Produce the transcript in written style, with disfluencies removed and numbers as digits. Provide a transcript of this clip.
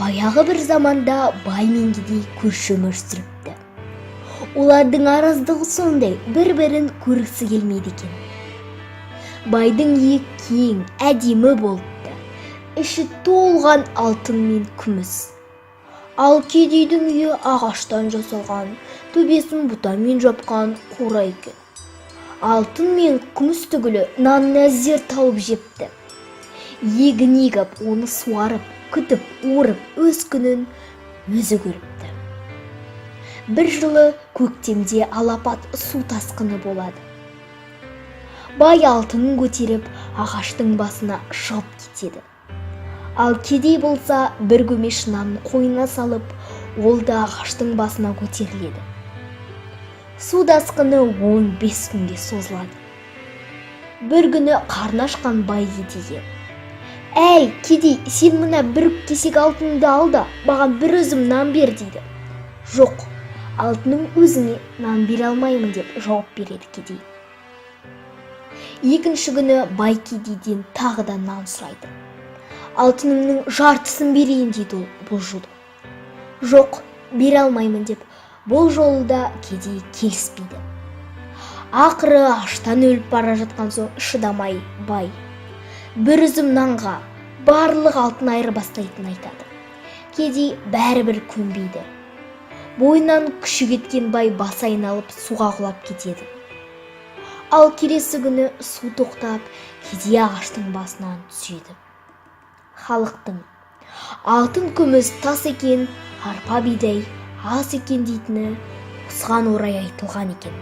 Баяғы бір заманда бай мен кедей көрші өмір сүріпті. Олардың араздығы сондай, бір-бірін көргісі келмейді екен. Байдың үйі кең, әдемі болыпты. Іші толған алтын мен күміс. Ал кедейдің үйі ағаштан жасалған, төбесін бұтамен жапқан қора екен. Алтын мен күміс түгілі нанын әзер тауып жепті. Егін егіп, оны суарып, күтіп, орып, өз күнін өзі көріпті. Бір жылы көктемде алапат су тасқыны болады. Бай алтынын көтеріп, ағаштың басына шығып кетеді. Ал кедей болса, бір көмеш нанын қойнына салып, ол да ағаштың басына көтеріледі. Су тасқыны 15 күнге созылады. Бір күні қарны ашқан бай кедейге: «Әй, кедей, сен мына бір кесек алтынды ал да, маған бір үзім нан бер» дейді. «Жоқ, алтының өзіңе нан бере алмаймын» деп жауап береді кедей. Екінші күні бай кедейден тағы да нан сұрайды. «Алтынымның жартысын берейін» дейді ол бұл жолы. «Жоқ, бере алмаймын» деп бұл жолы да кедей келіспейді. Ақыры аштан өліп бара жатқан соң шыдамай бай бір үзім нанға барлық алтын айырбастайтынын айтады. Кедей бәрібір көнбейді. Бойынан күші кеткен бай басы айналып суға құлап кетеді. Ал келесі күні су тоқтап, кедей ағаштың басынан түседі. Халықтың алтын күміс тас екен, арпа бидай ас екен дейтіні осыған орай айтылған екен.